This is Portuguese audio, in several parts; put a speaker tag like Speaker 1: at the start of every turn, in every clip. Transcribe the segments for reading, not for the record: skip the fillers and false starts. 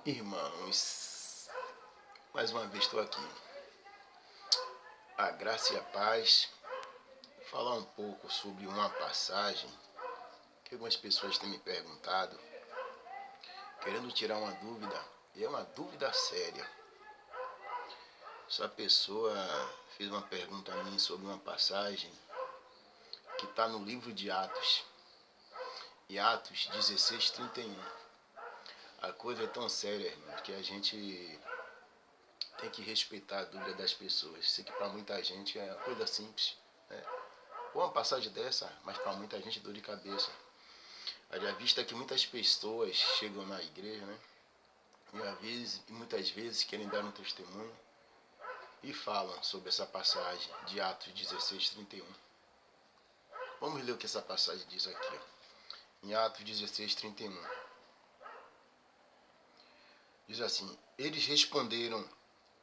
Speaker 1: Irmãos, mais uma vez estou aqui. A graça e a paz. Falar um pouco sobre uma passagem que algumas pessoas têm me perguntado, querendo tirar uma dúvida, e é uma dúvida séria. Essa pessoa fez uma pergunta a mim sobre uma passagem que está no livro de Atos, e Atos 16:31. A coisa é tão séria, irmão, que a gente tem que respeitar a dúvida das pessoas. Sei que para muita gente é uma coisa simples, né? Uma passagem dessa, mas para muita gente é dor de cabeça. Haja vista que muitas pessoas chegam na igreja, né? E muitas vezes querem dar um testemunho e falam sobre essa passagem de Atos 16:31. Vamos ler o que essa passagem diz aqui, ó. Em Atos 16:31. Diz assim: eles responderam: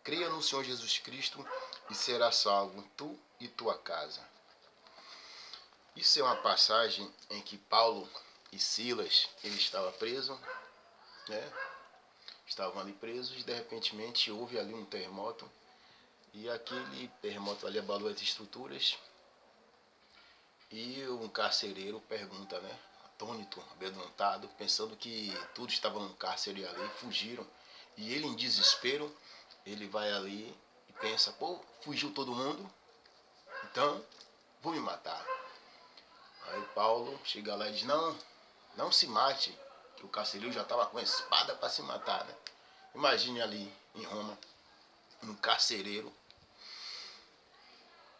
Speaker 1: creia no Senhor Jesus Cristo e será salvo tu e tua casa. Isso é uma passagem em que Paulo e Silas, ele estava preso, né? Estavam ali presos e de repente houve ali um terremoto, e aquele terremoto ali abalou as estruturas, e um carcereiro pergunta, né? Atônito, amedrontado, pensando que tudo estava num cárcere ali, fugiram, e ele em desespero, ele vai ali e pensa: pô, fugiu todo mundo, então vou me matar. Aí Paulo chega lá e diz: não se mate, que o carcereiro já estava com a espada para se matar, né? Imagine ali em Roma, um carcereiro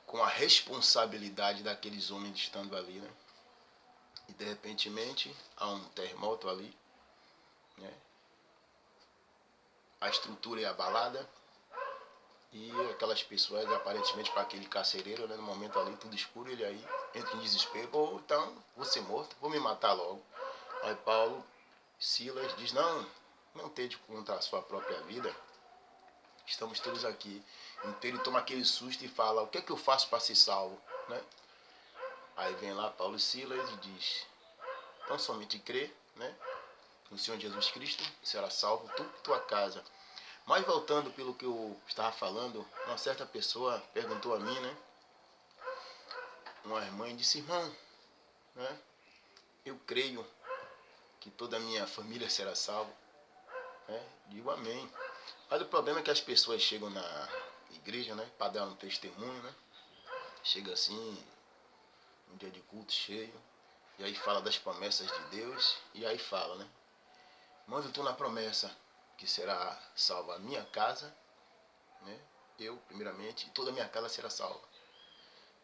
Speaker 1: com a responsabilidade daqueles homens estando ali, né? E de repente há um terremoto ali, né? A estrutura é abalada e aquelas pessoas, aparentemente para aquele carcereiro, né, no momento ali tudo escuro, ele aí entra em desespero: ou então vou ser morto, vou me matar logo. Aí Paulo, Silas diz: não tente contra a sua própria vida, estamos todos aqui. Então ele toma aquele susto e fala: o que é que eu faço para ser salvo, né? Aí vem lá Paulo e Silas e diz: então somente crê, né, no Senhor Jesus Cristo, será salvo tu e tua casa. Mas voltando pelo que eu estava falando, uma certa pessoa perguntou a mim, né, uma irmã, e disse: irmão, né, eu creio que toda a minha família será salva, né? Digo amém. Mas o problema é que as pessoas chegam na igreja, né, para dar um testemunho, né? Chega assim, um dia de culto cheio, e aí fala das promessas de Deus, e aí fala, né? Mas eu estou na promessa que será salva a minha casa, né? Eu, primeiramente, e toda a minha casa será salva.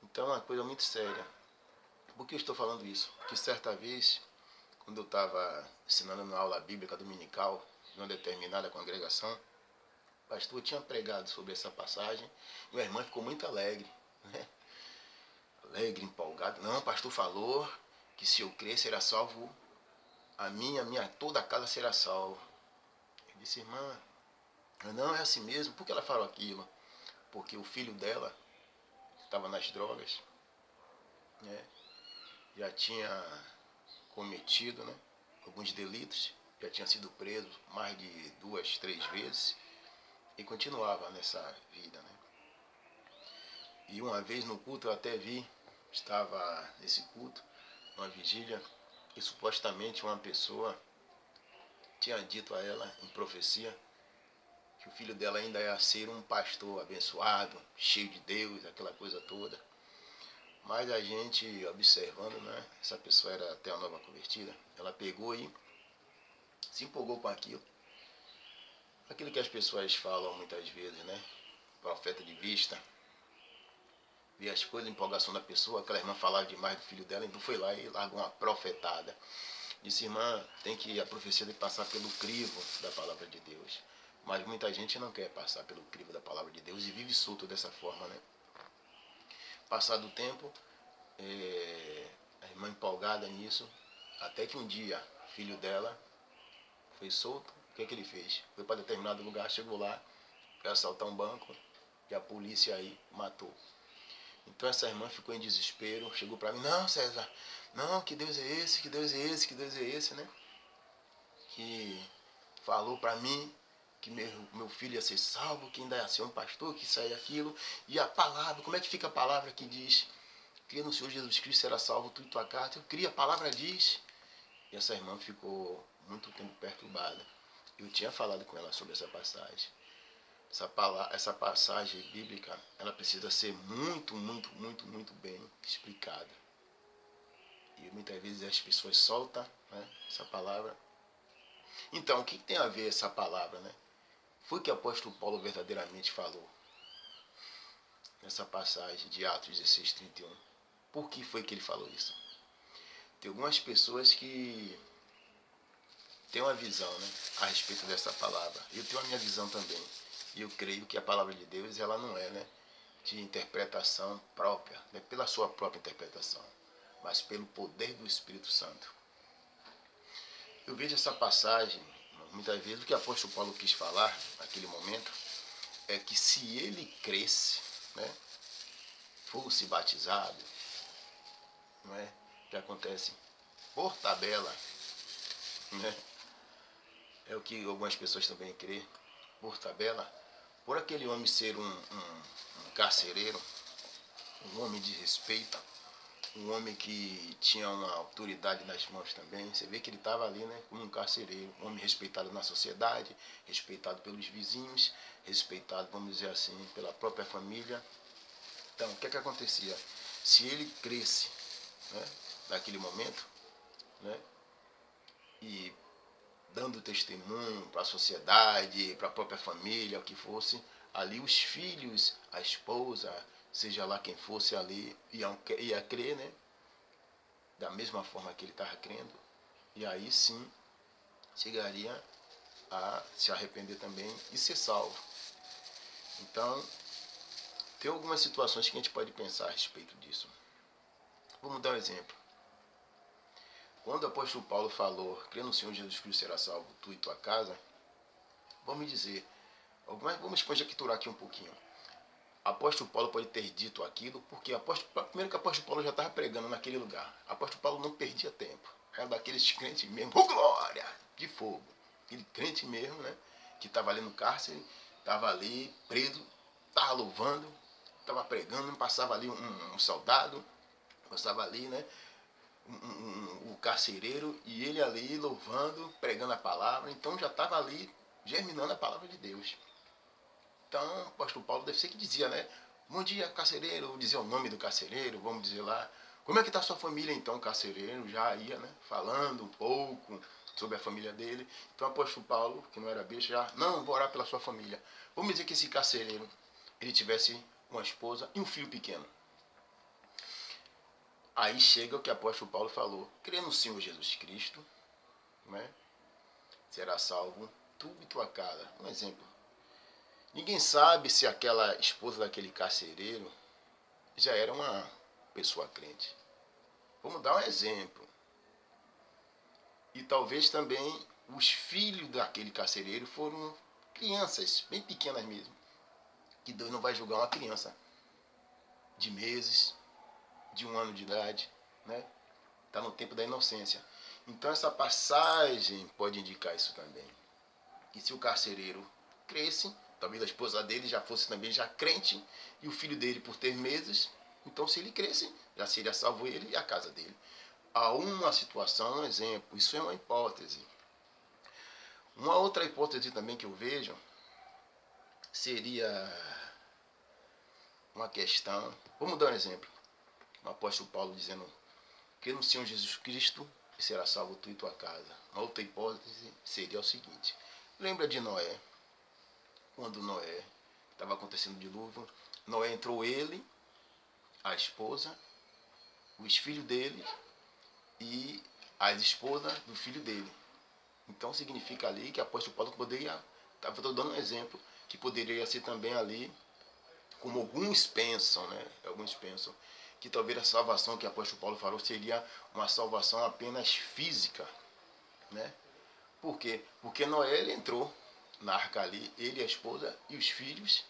Speaker 1: Então é uma coisa muito séria. Por que eu estou falando isso? Porque certa vez, quando eu estava ensinando na aula bíblica dominical, em uma determinada congregação, o pastor tinha pregado sobre essa passagem e minha irmã ficou muito alegre, né? Alegre, empolgado. Não, o pastor falou que se eu crer será salvo toda a casa será salva. Eu disse: irmã, não é assim mesmo. Por que ela falou aquilo? Porque o filho dela estava nas drogas, né? Já tinha cometido, né, alguns delitos, já tinha sido preso mais de 2, 3 vezes e continuava nessa vida, né? E uma vez no culto eu até vi, estava nesse culto, uma vigília, e supostamente uma pessoa tinha dito a ela em profecia que o filho dela ainda ia ser um pastor abençoado, cheio de Deus, aquela coisa toda. Mas a gente observando, né, essa pessoa era até uma nova convertida, ela pegou e se empolgou com aquilo. Aquilo que as pessoas falam muitas vezes, né? Profeta de vista. Vê as coisas, a empolgação da pessoa. Aquela irmã falava demais do filho dela, então foi lá e largou uma profetada. Disse: irmã, a profecia tem que passar pelo crivo da palavra de Deus. Mas muita gente não quer passar pelo crivo da palavra de Deus e vive solto dessa forma, né? Passado o tempo, a irmã empolgada nisso, até que um dia, o filho dela foi solto. O que é que ele fez? Foi para determinado lugar, chegou lá, foi assaltar um banco e a polícia aí matou. Então essa irmã ficou em desespero, chegou para mim: não, César, não, que Deus é esse, que Deus é esse, que Deus é esse, né? Que falou para mim que meu filho ia ser salvo, que ainda ia ser um pastor, que isso aí aquilo. E a palavra, como é que fica a palavra que diz: cria no Senhor Jesus Cristo, será salvo tu e tua casa? Eu criei, a palavra diz. E essa irmã ficou muito tempo perturbada. Eu tinha falado com ela sobre essa passagem. Essa passagem bíblica, ela precisa ser muito bem explicada. E muitas vezes as pessoas soltam, né, essa palavra. Então, o que tem a ver essa palavra, né? Foi o que o apóstolo Paulo verdadeiramente falou nessa passagem de Atos 16:31. Por que foi que ele falou isso? Tem algumas pessoas que têm uma visão, né, a respeito dessa palavra. Eu tenho a minha visão também. E eu creio que a palavra de Deus, ela não é, né, de interpretação própria, né, pela sua própria interpretação, mas pelo poder do Espírito Santo. Eu vejo essa passagem, muitas vezes, o que o apóstolo Paulo quis falar naquele momento é que se ele cresce, né, fosse batizado, não é? O que acontece por tabela, né? É o que algumas pessoas também creem, por tabela, por aquele homem ser um carcereiro, um homem de respeito, um homem que tinha uma autoridade nas mãos também. Você vê que ele estava ali, né, como um carcereiro, um homem respeitado na sociedade, respeitado pelos vizinhos, respeitado, vamos dizer assim, pela própria família. Então, o que é que acontecia? Se ele cresce, né, naquele momento, né, e dando testemunho para a sociedade, para a própria família, o que fosse, ali os filhos, a esposa, seja lá quem fosse ali, ia crer, né, da mesma forma que ele estava crendo, e aí sim chegaria a se arrepender também e ser salvo. Então, tem algumas situações que a gente pode pensar a respeito disso. Vamos dar um exemplo. Quando o apóstolo Paulo falou, crê no Senhor Jesus Cristo, será salvo tu e tua casa, vamos dizer, vamos conjecturar aqui um pouquinho. O apóstolo Paulo pode ter dito aquilo porque primeiro que o apóstolo Paulo já estava pregando naquele lugar. O apóstolo Paulo não perdia tempo. Era daqueles crentes mesmo, oh glória, de fogo. Aquele crente mesmo, né, que estava ali no cárcere, estava ali preso, estava louvando, estava pregando, passava ali um soldado, passava ali, né, o carcereiro, e ele ali louvando, pregando a palavra. Então já estava ali germinando a palavra de Deus. Então o apóstolo Paulo deve ser que dizia, né, bom dia, carcereiro, dizia o nome do carcereiro, vamos dizer lá, como é que está a sua família então? O carcereiro já ia, né, falando um pouco sobre a família dele. Então o apóstolo Paulo, que não era besta, já, não, vou orar pela sua família. Vamos dizer que esse carcereiro, ele tivesse uma esposa e um filho pequeno. Aí chega o que o apóstolo Paulo falou, crê no Senhor Jesus Cristo, né, será salvo tu e tua casa. Um exemplo. Ninguém sabe se aquela esposa daquele carcereiro já era uma pessoa crente. Vamos dar um exemplo. E talvez também os filhos daquele carcereiro foram crianças, bem pequenas mesmo. Que Deus não vai julgar uma criança de meses, de 1 ano de idade, né? Está no tempo da inocência. Então essa passagem pode indicar isso também. Que se o carcereiro cresce, talvez a esposa dele já fosse também já crente, e o filho dele por ter meses, então se ele cresce, já seria salvo ele e a casa dele. Há uma situação, um exemplo, isso é uma hipótese. Uma outra hipótese também que eu vejo seria uma questão, vamos dar um exemplo, o apóstolo Paulo dizendo, crê no Senhor Jesus Cristo e será salvo tu e tua casa. Uma outra hipótese seria o seguinte, lembra de Noé? Quando Noé estava acontecendo o dilúvio, Noé entrou ele, a esposa, os filhos dele e as esposas do filho dele. Então significa ali que o apóstolo Paulo poderia, estou dando um exemplo, que poderia ser também ali, como alguns pensam, né? Alguns pensam que talvez a salvação que o apóstolo Paulo falou seria uma salvação apenas física, né? Por quê? Porque Noé ele entrou na arca ali, ele, a esposa e os filhos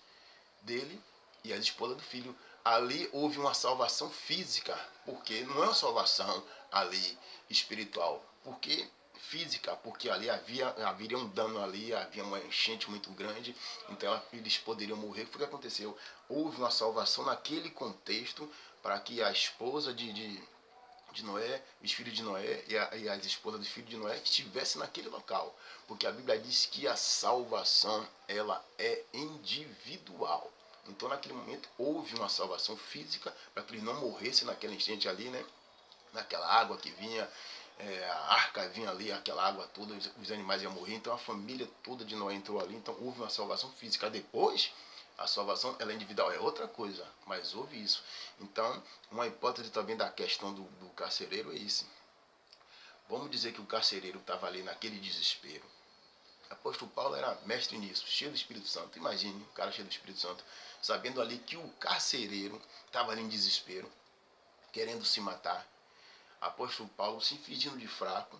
Speaker 1: dele e as esposas do filho. Ali houve uma salvação física, porque não é uma salvação ali espiritual, porque física, porque ali haveria um dano ali, havia uma enchente muito grande, então eles poderiam morrer. O que aconteceu? Houve uma salvação naquele contexto para que a esposa de Noé, os filhos de Noé e as esposas dos filhos de Noé estivessem naquele local, porque a Bíblia diz que a salvação ela é individual. Então naquele momento houve uma salvação física para que eles não morressem naquela enchente ali, né? Naquela água que vinha, a arca vinha ali, aquela água toda, os animais iam morrer, então a família toda de Noé entrou ali, então houve uma salvação física. Depois, a salvação ela é individual, é outra coisa, mas houve isso. Então, uma hipótese também da questão do carcereiro é isso. Vamos dizer que o carcereiro estava ali naquele desespero. O apóstolo Paulo era mestre nisso, cheio do Espírito Santo. Imagine, um cara cheio do Espírito Santo, sabendo ali que o carcereiro estava ali em desespero, querendo se matar. Apóstolo Paulo se fingindo de fraco,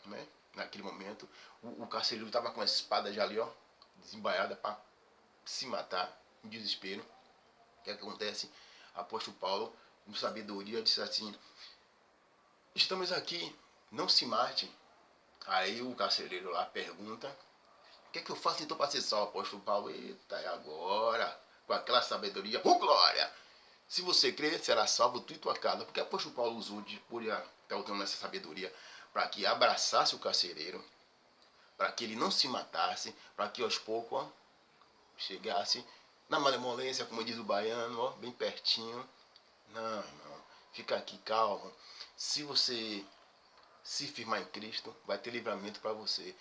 Speaker 1: né? Naquele momento, o carcereiro estava com a espada já ali, ó, desembaiada para se matar, em desespero. O que acontece? Apóstolo Paulo, com sabedoria, disse assim: estamos aqui, não se mate. Aí o carcereiro lá pergunta: o que é que eu faço então para ser salvo? Apóstolo Paulo: eita, é agora, com aquela sabedoria, glória! Se você crer, será salvo tu e tua casa. Porque o apóstolo Paulo usou de pura, está usando essa sabedoria para que abraçasse o carcereiro, para que ele não se matasse, para que aos poucos ó, chegasse na malemolência, como diz o baiano, ó, bem pertinho. Não, irmão, fica aqui calmo. Se você se firmar em Cristo, vai ter livramento para você.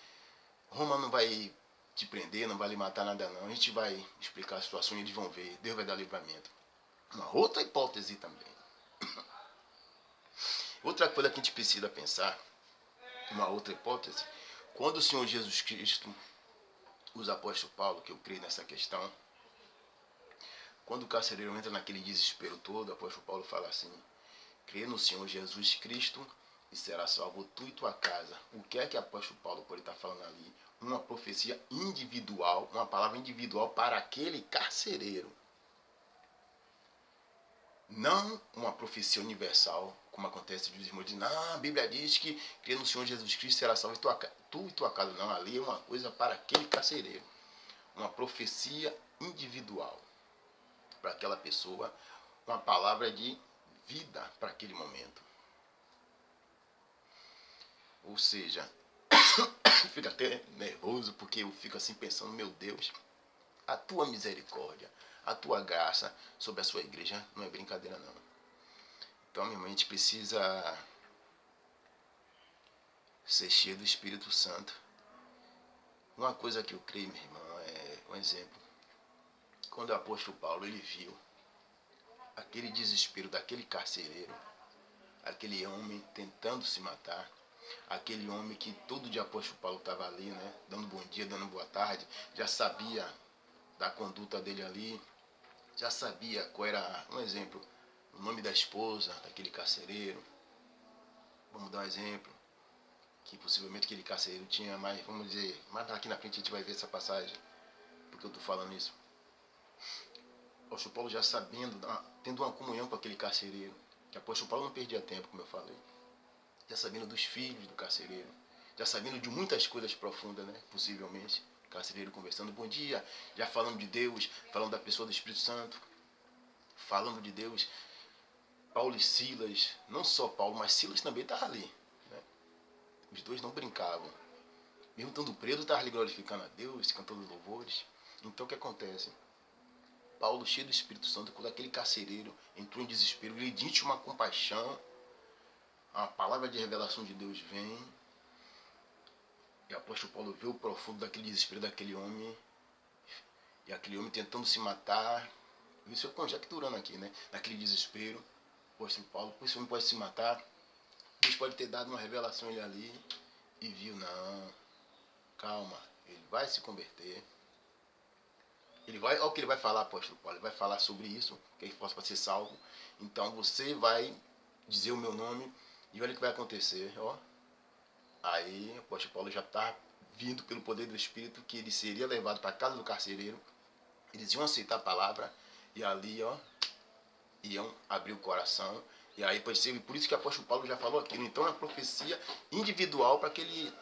Speaker 1: Roma não vai te prender, não vai lhe matar nada não. A gente vai explicar a situação e eles vão ver. Deus vai dar livramento. Uma outra hipótese também. Outra coisa que a gente precisa pensar, uma outra hipótese, quando o Senhor Jesus Cristo, os apóstolos Paulo, que eu creio nessa questão, quando o carcereiro entra naquele desespero todo, o apóstolo Paulo fala assim: crê no Senhor Jesus Cristo e será salvo tu e tua casa. O que é que o apóstolo Paulo pode estar falando ali? Uma profecia individual, uma palavra individual para aquele carcereiro. Não uma profecia universal, como acontece de irmãos dizendo: a Bíblia diz que crê no Senhor Jesus Cristo será salvo tu e tua casa. Não, ali é uma coisa para aquele carcereiro. Uma profecia individual para aquela pessoa, uma palavra de vida para aquele momento. Ou seja, fico até nervoso porque eu fico assim pensando: meu Deus, a tua misericórdia, a tua graça sobre a sua igreja não é brincadeira não. Então, minha irmã, a gente precisa ser cheio do Espírito Santo. Uma coisa que eu creio, meu irmão, é um exemplo. Quando o apóstolo Paulo ele viu aquele desespero daquele carcereiro, aquele homem tentando se matar, aquele homem que todo dia o apóstolo Paulo estava ali, né, dando bom dia, dando boa tarde, já sabia da conduta dele ali, já sabia qual era, um exemplo, o nome da esposa daquele carcereiro. Vamos dar um exemplo, que possivelmente aquele carcereiro tinha mais, vamos dizer, mais aqui na frente a gente vai ver essa passagem, porque eu estou falando isso. O apóstolo Paulo já sabendo, tendo uma comunhão com aquele carcereiro, que o apóstolo Paulo não perdia tempo, como eu falei, já sabendo dos filhos do carcereiro, já sabendo de muitas coisas profundas, né, possivelmente, carcereiro conversando, bom dia, já falando de Deus, falando da pessoa do Espírito Santo, falando de Deus. Paulo e Silas, não só Paulo, mas Silas também estava ali, né? Os dois não brincavam. Mesmo estando preso, estava ali glorificando a Deus, cantando louvores. Então o que acontece? Paulo, cheio do Espírito Santo, quando aquele carcereiro entrou em desespero, ele sente uma compaixão, a palavra de revelação de Deus vem, e o apóstolo Paulo vê o profundo daquele desespero daquele homem, e aquele homem tentando se matar. Isso eu conjecturando aqui, né? Naquele desespero, o apóstolo Paulo, esse homem pode se matar. Deus pode ter dado uma revelação a ele ali e viu: não, calma, ele vai se converter. Ele vai, olha o que ele vai falar, apóstolo Paulo, ele vai falar sobre isso, que ele possa ser salvo. Então você vai dizer o meu nome e olha o que vai acontecer, ó. Aí o apóstolo Paulo já está vindo pelo poder do Espírito que ele seria levado para a casa do carcereiro. Eles iam aceitar a palavra e ali, ó, iam abrir o coração. E aí pode ser, por isso que o apóstolo Paulo já falou aquilo. Então é uma profecia individual para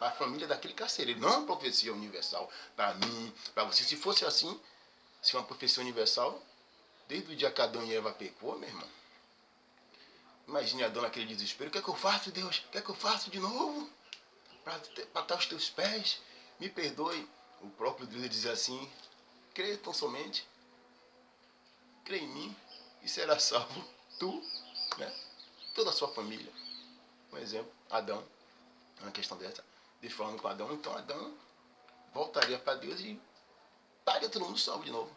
Speaker 1: a família daquele carcereiro. Não é uma profecia universal para mim, para você. Se fosse assim, se uma profecia universal, desde o dia que Adão e Eva pecou, meu irmão. Imagine Adão naquele desespero. O que é que eu faço, Deus? O que é que eu faço de novo? Para estar aos teus pés? Me perdoe. O próprio Deus dizia assim, crê tão somente. Crê em mim e será salvo tu, né? Toda a sua família. Um exemplo, Adão, uma questão dessa, Deus falando com Adão, então Adão voltaria para Deus e estaria todo mundo salvo de novo.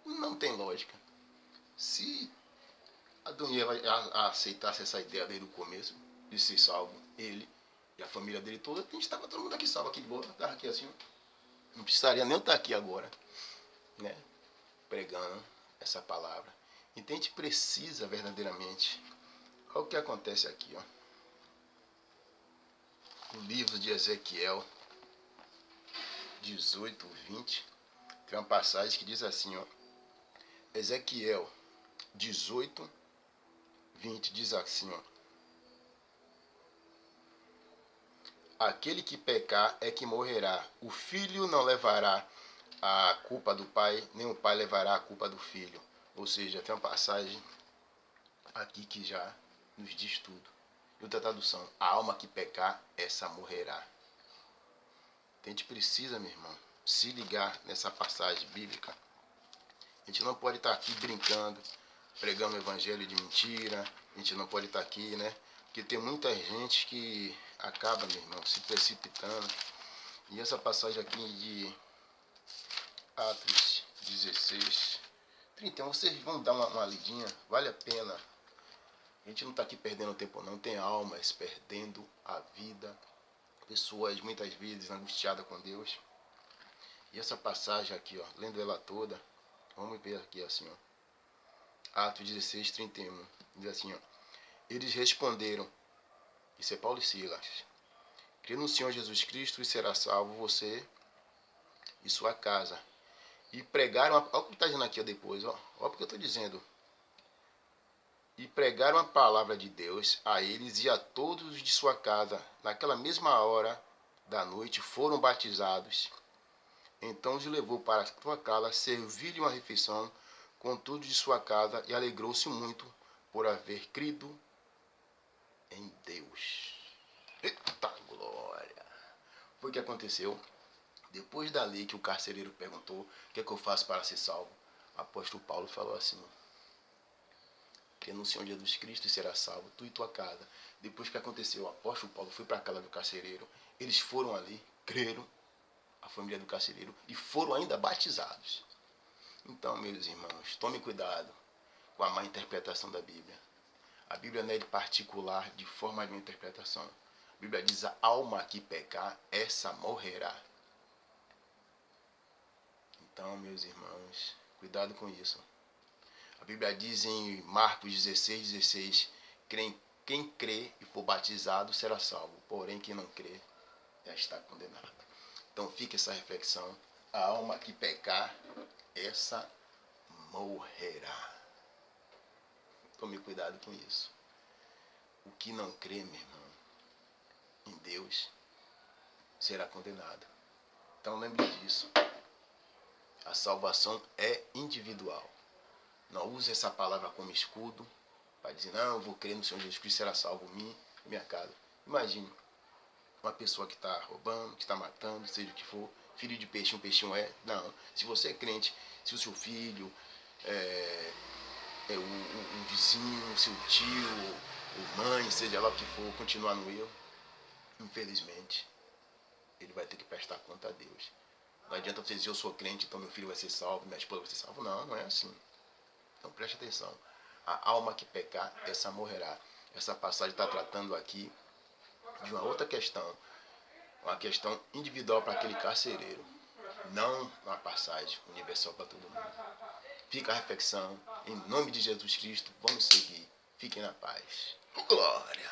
Speaker 1: Não tem lógica. Se Adão e Eva aceitasse essa ideia desde o começo, de ser salvo, ele e a família dele toda, a gente estava todo mundo aqui salvo, aqui de boa, estava aqui assim, não precisaria nem estar aqui agora, né? Pregando essa palavra. Então a gente precisa verdadeiramente. Olha o que acontece aqui, ó. No livro de Ezequiel 18, 20, tem uma passagem que diz assim, ó. Ezequiel 18, 20 diz assim, ó. Aquele que pecar é que morrerá. O filho não levará a culpa do pai, nem o pai levará a culpa do filho. Ou seja, tem uma passagem aqui que já nos diz tudo. E outra tradução, a alma que pecar, essa morrerá. A gente precisa, meu irmão, se ligar nessa passagem bíblica. A gente não pode estar aqui brincando, pregando o evangelho de mentira. A gente não pode estar aqui, né? Porque tem muita gente que acaba, meu irmão, se precipitando. E essa passagem aqui de Atos 16, 31, vocês vão dar uma lidinha, vale a pena. A gente não está aqui perdendo tempo não, tem almas perdendo a vida, pessoas muitas vezes angustiadas com Deus. E essa passagem aqui, ó, lendo ela toda, vamos ver aqui assim, ó. Atos 16, 31, diz assim, ó. Eles responderam, isso é Paulo e Silas, crê no Senhor Jesus Cristo e será salvo você e sua casa. E pregaram, olha o que está dizendo aqui depois, ó, olha o que eu estou dizendo. E pregaram a palavra de Deus a eles e a todos de sua casa. Naquela mesma hora da noite foram batizados. Então os levou para sua casa, serviu-lhe uma refeição com tudo de sua casa e alegrou-se muito por haver crido em Deus. Eita glória! Foi o que aconteceu. Depois da lei que o carcereiro perguntou, o que é que eu faço para ser salvo? O apóstolo Paulo falou assim, crê no Senhor Jesus Cristo e será salvo, tu e tua casa. Depois que aconteceu, o apóstolo Paulo foi para a casa do carcereiro, eles foram ali, creram, a família do carcereiro, e foram ainda batizados. Então, meus irmãos, tome cuidado com a má interpretação da Bíblia. A Bíblia não é de particular, de forma de uma interpretação. A Bíblia diz, a alma que pecar, essa morrerá. Então, meus irmãos, cuidado com isso. A Bíblia diz em Marcos 16, 16, quem crê e for batizado será salvo, porém quem não crê já está condenado. Então fica essa reflexão, a alma que pecar, essa morrerá. Tome cuidado com isso. O que não crê, meu irmão, em Deus, será condenado. Então lembre disso. A salvação é individual. Não use essa palavra como escudo para dizer, não, eu vou crer no Senhor Jesus Cristo, será salvo mim e minha casa. Imagine uma pessoa que está roubando, que está matando, seja o que for, filho de peixinho, peixinho é. Não, se você é crente, se o seu filho, o vizinho, o seu tio, o mãe, seja lá o que for, continuar no erro, infelizmente, ele vai ter que prestar conta a Deus. Não adianta você dizer, eu sou crente, então meu filho vai ser salvo, minha esposa vai ser salva. Não, não é assim. Então preste atenção. A alma que pecar, essa morrerá. Essa passagem está tratando aqui de uma outra questão. Uma questão individual para aquele carcereiro. Não uma passagem universal para todo mundo. Fica a reflexão. Em nome de Jesus Cristo, vamos seguir. Fiquem na paz. Glória!